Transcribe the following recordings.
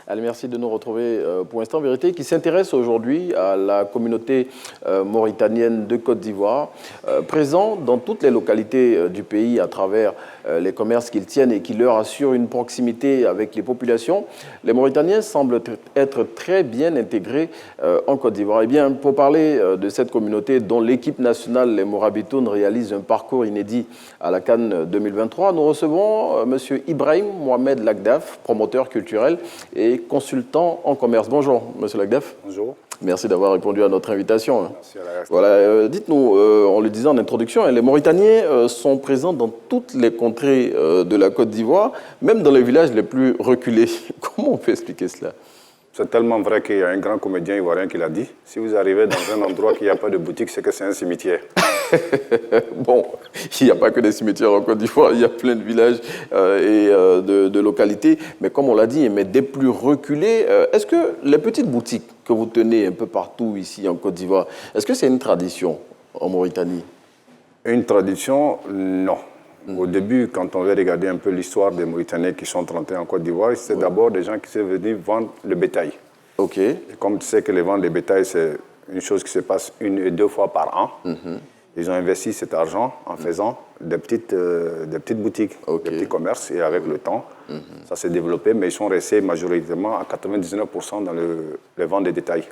Allez, merci de nous retrouver pour Instant Vérité qui s'intéresse aujourd'hui à la communauté mauritanienne de Côte d'Ivoire, présent dans toutes les localités du pays à travers les commerces qu'ils tiennent et qui leur assurent une proximité avec les populations. Les Mauritaniens semblent être très bien intégrés en Côte d'Ivoire. Eh bien, pour parler de cette communauté dont l'équipe nationale, les Morabitoun, réalise un parcours inédit à la CAN 2023, nous recevons M. Ibrahim Mohamed Lagdaf, promoteur culturel et consultant en commerce. Bonjour, M. Lagdaf. Bonjour. Merci d'avoir répondu à notre invitation. Merci à la voilà, dites-nous, on le disait en introduction, les Mauritaniens sont présents dans toutes les contrées de la Côte d'Ivoire, même dans les villages les plus reculés. Comment on peut expliquer cela? C'est tellement vrai qu'il y a un grand comédien ivoirien qui l'a dit. Si vous arrivez dans un endroit qu'il n'y a pas de boutique, c'est que c'est un cimetière. Bon, il n'y a pas que des cimetières en Côte d'Ivoire, il y a plein de villages et de localités. Mais comme on l'a dit, mais des plus reculés, est-ce que les petites boutiques que vous tenez un peu partout ici en Côte d'Ivoire, est-ce que c'est une tradition en Mauritanie? Une tradition, non. Au début, quand on veut regarder un peu l'histoire des Mauritaniens qui sont rentrés en Côte d'Ivoire, c'est d'abord des gens qui sont venus vendre le bétail. OK. Et comme tu sais que les ventes de bétail, c'est une chose qui se passe 1 et 2 fois par an. Ils ont investi cet argent en faisant des petites boutiques, des petits commerces. Et avec le temps, ça s'est développé, mais ils sont restés majoritairement à 99% dans les ventes de détail.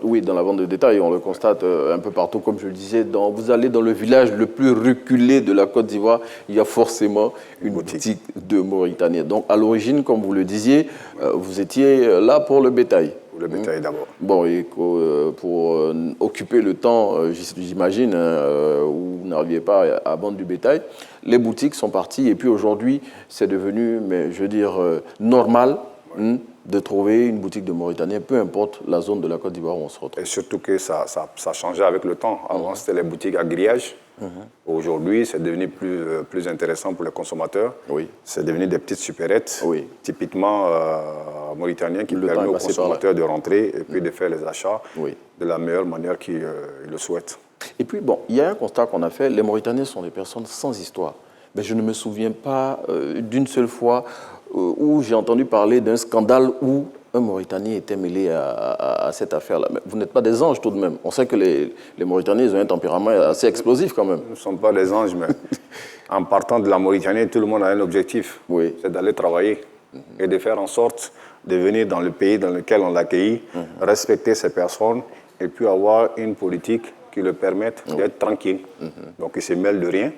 Oui, dans la vente de détail, on le constate un peu partout, comme je le disais. Vous allez dans le village le plus reculé de la Côte d'Ivoire, il y a forcément une boutique de Mauritaniens. Donc, à l'origine, comme vous le disiez, vous étiez là pour le bétail. Pour le bétail d'abord. Bon, et pour occuper le temps, j'imagine, où vous n'arriviez pas à vendre du bétail, les boutiques sont parties. Et puis aujourd'hui, c'est devenu, mais je veux dire, normal. De trouver une boutique de Mauritaniens, peu importe la zone de la Côte d'Ivoire où on se retrouve. Et surtout que ça changeait avec le temps. Avant, c'était les boutiques à grillage. Aujourd'hui, c'est devenu plus intéressant pour les consommateurs. Oui. C'est devenu des petites supérettes, typiquement mauritaniennes, qui permettent aux consommateurs de rentrer et puis de faire les achats de la meilleure manière qu'ils le souhaitent. Et puis, bon, il y a un constat qu'on a fait, les Mauritaniens sont des personnes sans histoire. Mais je ne me souviens pas d'une seule fois où j'ai entendu parler d'un scandale où un Mauritanien était mêlé à cette affaire-là. Mais vous n'êtes pas des anges tout de même. On sait que les Mauritaniens, ils ont un tempérament assez explosif quand même. Nous ne sommes pas des anges, mais en partant de la Mauritanie, tout le monde a un objectif. C'est d'aller travailler et de faire en sorte de venir dans le pays dans lequel on l'accueille, respecter ces personnes et puis avoir une politique qui le permette d'être tranquille. Donc, il ne se mêle de rien.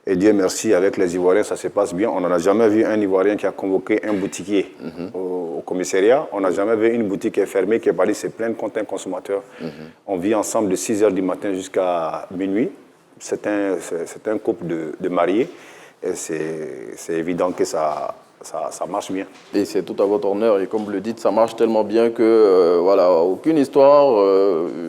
Et Dieu merci, avec les Ivoiriens, ça se passe bien. On n'a jamais vu un Ivoirien qui a convoqué un boutiquier au commissariat. On n'a jamais vu une boutique qui est fermée, qui est partie, c'est plein contre un consommateur. On vit ensemble de 6 h du matin jusqu'à minuit. C'est un couple de mariés. Et c'est évident que ça marche bien. Et c'est tout à votre honneur. Et comme vous le dites, ça marche tellement bien que, voilà, aucune histoire,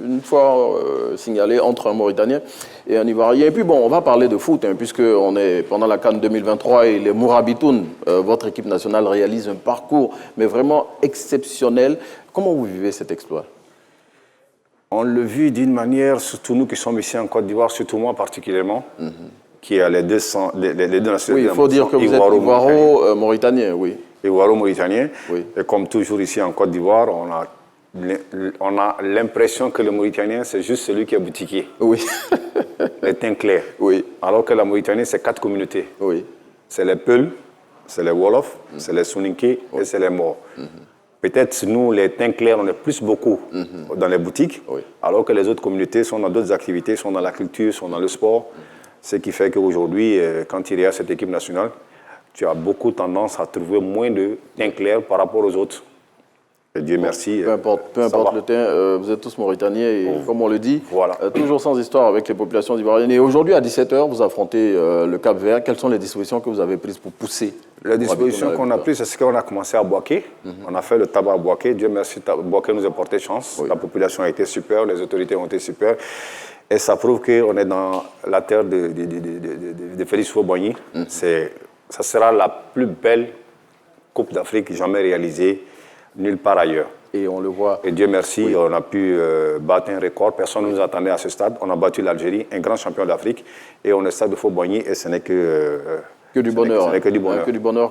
une fois signalée entre un Mauritanien et un Ivoirien. Et puis bon, on va parler de foot, puisqu'on est pendant la CAN 2023 et les Morabitoun, votre équipe nationale réalise un parcours, mais vraiment exceptionnel. Comment vous vivez cet exploit? On le vit d'une manière, surtout nous qui sommes ici en Côte d'Ivoire, surtout moi particulièrement, qui a les deux nationalités. Oui, il faut dire que vous êtes Ivoiro-Mauritanien, oui. Ivoiro-Mauritanien. Et comme toujours ici en Côte d'Ivoire, on a l'impression que le Mauritanien, c'est juste celui qui est boutiquier. Oui. Les teints clairs. Oui. Alors que la Mauritanie, c'est 4 communautés. Oui. C'est les Peuls, c'est les Wolof, c'est les Soninké et c'est les Maures. Peut-être nous, les teints clairs, on est plus beaucoup dans les boutiques, alors que les autres communautés sont dans d'autres activités, sont dans la culture, sont dans le sport. Ce qui fait qu'aujourd'hui, quand il y a cette équipe nationale, tu as beaucoup tendance à trouver moins de teint clair par rapport aux autres. Et Dieu merci. Peu importe le teint, vous êtes tous Mauritaniens et comme on le dit, toujours sans histoire avec les populations ivoiriennes. Et aujourd'hui, à 17 h, vous affrontez le Cap-Vert. Quelles sont les dispositions que vous avez prises pour pousser? Les dispositions qu'on a prises, c'est ce qu'on a commencé à Boaké. On a fait le tabac à Boaké. Dieu merci, Boaké nous a porté chance. La population a été super, les autorités ont été super. Et ça prouve qu'on est dans la terre de Félix Houphouët-Boigny. Ça sera la plus belle Coupe d'Afrique jamais réalisée nulle part ailleurs. Et on le voit. Et Dieu merci, on a pu battre un record. Personne ne nous attendait à ce stade. On a battu l'Algérie, un grand champion d'Afrique. Et on est au stade de Houphouët-Boigny et ce n'est que du bonheur. Ce n'est que du bonheur. Que du bonheur.